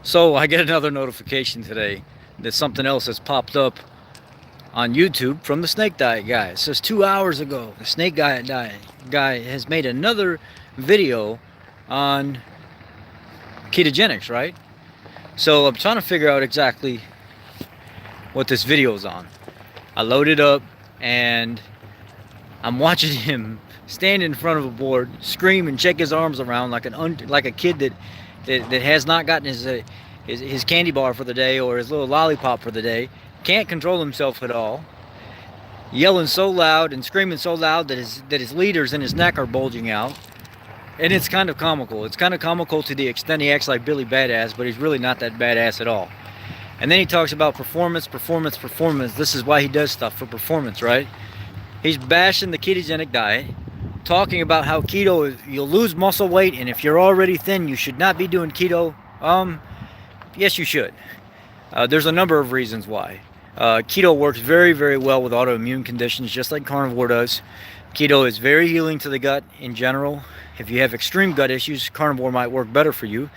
So I get another notification today that something else has popped up on YouTube from the snake diet guy. It says 2 hours ago, the snake diet guy has made another video on ketogenics, right? So I'm trying to figure out exactly what this video is on. I load it up and I'm watching him stand in front of a board, scream and shake his arms around like a kid that has not gotten his candy bar for the day or his little lollipop for the day, can't control himself at all, yelling so loud and screaming so loud that his leaders in his neck are bulging out. And it's kind of comical. It's kind of comical to the extent he acts like Billy Badass, but he's really not that badass at all. And then he talks about performance, performance, performance. This is why he does stuff for performance, right? He's bashing the ketogenic diet, talking about how keto you'll lose muscle weight, and if you're already thin, you should not be doing keto. Yes, you should. There's a number of reasons why. Keto works very, very well with autoimmune conditions, just like carnivore does. Keto is very healing to the gut in general. If you have extreme gut issues, carnivore might work better for you.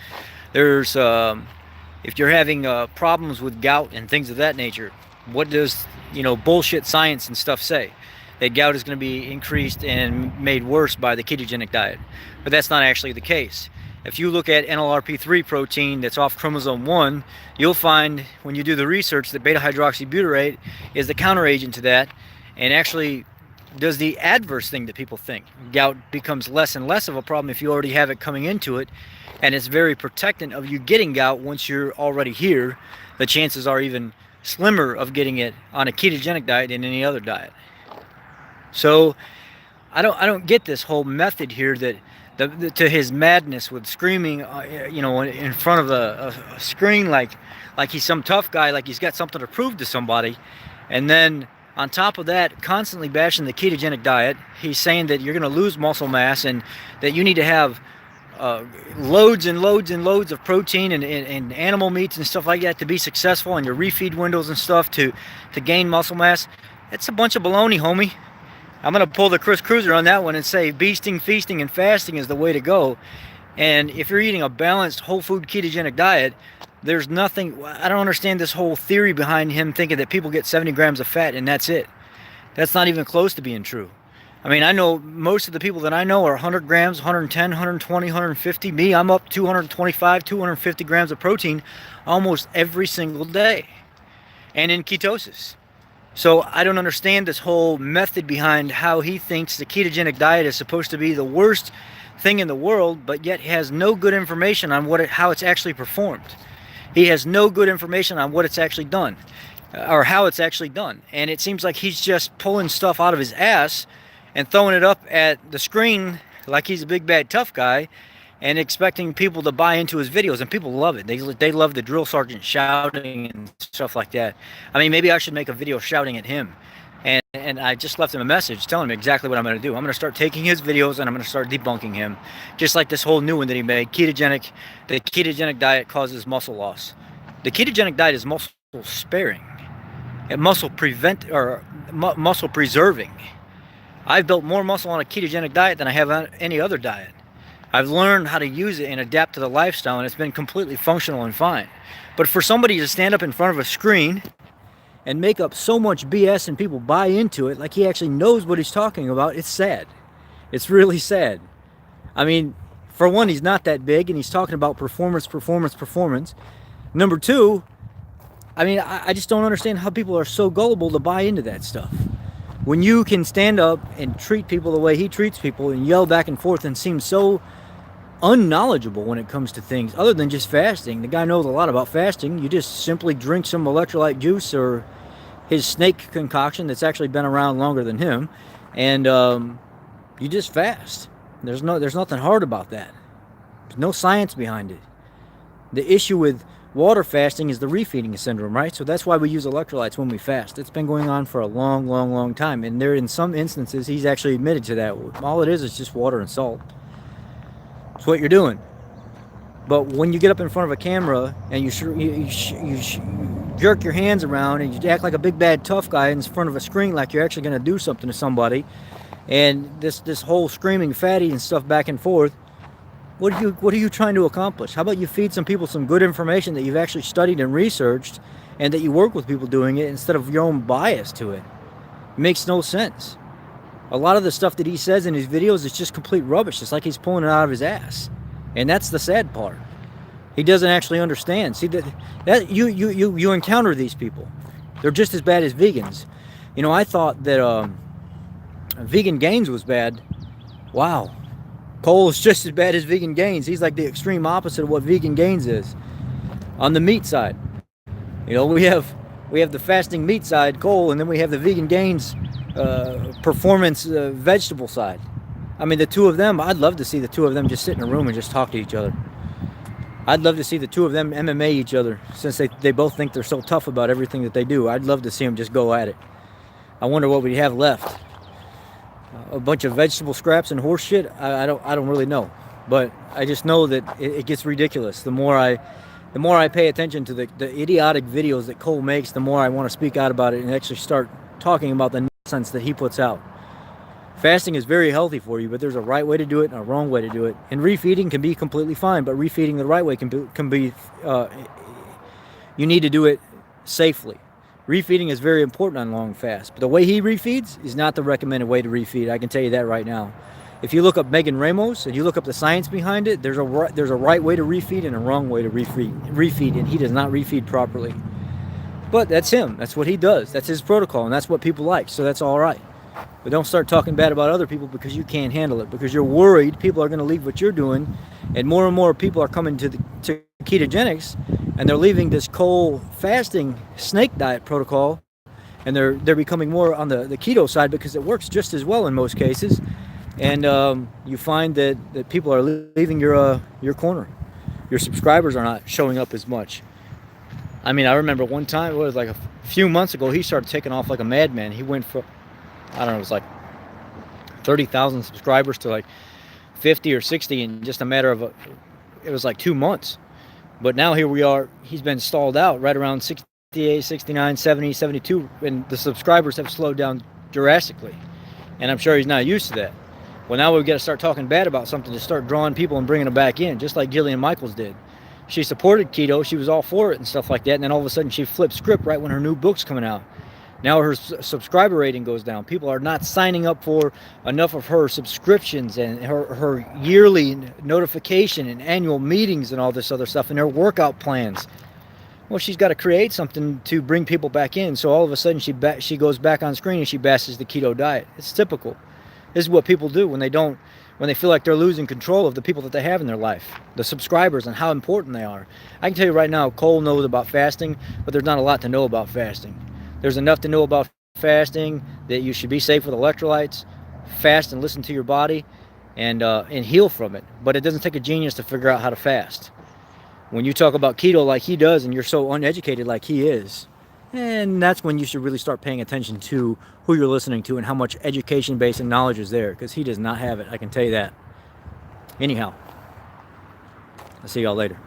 There's, if you're having problems with gout and things of that nature, what does bullshit science and stuff say? That gout is going to be increased and made worse by the ketogenic diet, but that's not actually the case. If you look at NLRP3 protein that's off chromosome 1, you'll find when you do the research that beta-hydroxybutyrate is the counteragent to that and actually does the adverse thing that people think. Gout becomes less and less of a problem if you already have it coming into it, and it's very protectant of you getting gout once you're already here. The chances are even slimmer of getting it on a ketogenic diet than any other diet. So I don't get this whole method here that to his madness with screaming, in front of a screen like he's some tough guy, like he's got something to prove to somebody, and then on top of that, constantly bashing the ketogenic diet. He's saying that you're going to lose muscle mass and that you need to have loads and loads and loads of protein and animal meats and stuff like that to be successful in your refeed windows and stuff to gain muscle mass. It's a bunch of baloney, homie. I'm going to pull the Chris Cruiser on that one and say beasting, feasting, and fasting is the way to go. And if you're eating a balanced whole food ketogenic diet, there's nothing. I don't understand this whole theory behind him thinking that people get 70 grams of fat and that's it. That's not even close to being true. I mean, I know most of the people that I know are 100 grams, 110, 120, 150. Me, I'm up 225, 250 grams of protein almost every single day. And in ketosis. So I don't understand this whole method behind how he thinks the ketogenic diet is supposed to be the worst thing in the world, but yet has no good information on how it's actually performed. He has no good information on what it's actually done, or how it's actually done. And it seems like he's just pulling stuff out of his ass and throwing it up at the screen like he's a big bad tough guy and expecting people to buy into his videos, and people love it. They love the drill sergeant shouting and stuff like that. I mean, maybe I should make a video shouting at him. And I just left him a message telling him exactly what I'm going to do. I'm going to start taking his videos and I'm going to start debunking him. Just like this whole new one that he made, the ketogenic diet causes muscle loss. The ketogenic diet is muscle sparing and muscle preserving. I've built more muscle on a ketogenic diet than I have on any other diet. I've learned how to use it and adapt to the lifestyle, and it's been completely functional and fine. But for somebody to stand up in front of a screen and make up so much BS and people buy into it like he actually knows what he's talking about, it's sad. It's really sad. I mean, for one, he's not that big, and he's talking about performance, performance, performance. Number two, I mean, I just don't understand how people are so gullible to buy into that stuff. When you can stand up and treat people the way he treats people and yell back and forth and seem so unknowledgeable when it comes to things other than just fasting. The guy knows a lot about fasting. You just simply drink some electrolyte juice or his snake concoction that's actually been around longer than him, and you just fast. There's nothing hard about that. There's no science behind it. The issue with water fasting is the refeeding syndrome, right? So that's why we use electrolytes when we fast. It's been going on for a long, long, long time, and in some instances he's actually admitted to that. All it is just water and salt. It's what you're doing. But when you get up in front of a camera and you jerk your hands around and you act like a big bad tough guy in front of a screen like you're actually going to do something to somebody, and this whole screaming fatty and stuff back and forth, What are you trying to accomplish? How about you feed some people some good information that you've actually studied and researched, and that you work with people doing it instead of your own bias to it? It makes no sense. A lot of the stuff that he says in his videos is just complete rubbish. It's like he's pulling it out of his ass, and that's the sad part. He doesn't actually understand. See that you encounter these people. They're just as bad as vegans. You know, I thought that vegan gains was bad. Wow. Cole is just as bad as vegan gains. He's like the extreme opposite of what vegan gains is. On the meat side, you know, we have the fasting meat side, Cole, and then we have the vegan gains performance vegetable side. I mean, the two of them, I'd love to see the two of them just sit in a room and just talk to each other. I'd love to see the two of them MMA each other, since they both think they're so tough about everything that they do. I'd love to see them just go at it. I wonder what we have left. A bunch of vegetable scraps and horse shit. I don't really know, but I just know that it gets ridiculous. The more I pay attention to the idiotic videos that Cole makes, the more I want to speak out about it and actually start talking about the nonsense that he puts out. Fasting is very healthy for you, but there's a right way to do it and a wrong way to do it. And refeeding can be completely fine, but refeeding the right way can be you need to do it safely. Refeeding is very important on long fasts, but the way he refeeds is not the recommended way to refeed. I can tell you that right now. If you look up Megan Ramos and you look up the science behind it, there's a right way to refeed and a wrong way to refeed, and he does not refeed properly. But that's him. That's what he does. That's his protocol, and that's what people like. So that's all right. But don't start talking bad about other people because you can't handle it, because you're worried people are going to leave what you're doing, and more people are coming to ketogenics, and they're leaving this cold fasting snake diet protocol, and they're becoming more on the keto side because it works just as well in most cases, and you find that people are leaving your corner. Your subscribers are not showing up as much. I mean, I remember one time, it was like a few months ago, he started taking off like a madman. He went from, I don't know, it was like 30,000 subscribers to like 50 or 60 in just a matter of it was like 2 months. But now here we are, he's been stalled out right around 68, 69, 70, 72, and the subscribers have slowed down drastically. And I'm sure he's not used to that. Well, now we've got to start talking bad about something to start drawing people and bringing them back in, just like Jillian Michaels did. She supported keto, she was all for it and stuff like that, and then all of a sudden she flipped script right when her new book's coming out. Now her subscriber rating goes down. People are not signing up for enough of her subscriptions and her yearly notification and annual meetings and all this other stuff and her workout plans. Well, she's got to create something to bring people back in. So all of a sudden she goes back on screen and she bashes the keto diet. It's typical. This is what people do when they feel like they're losing control of the people that they have in their life, the subscribers, and how important they are. I can tell you right now, Cole knows about fasting, but there's not a lot to know about fasting. There's enough to know about fasting that you should be safe with electrolytes, fast and listen to your body, and heal from it. But it doesn't take a genius to figure out how to fast. When you talk about keto like he does and you're so uneducated like he is, and that's when you should really start paying attention to who you're listening to and how much education base and knowledge is there, because he does not have it, I can tell you that. Anyhow, I'll see y'all later.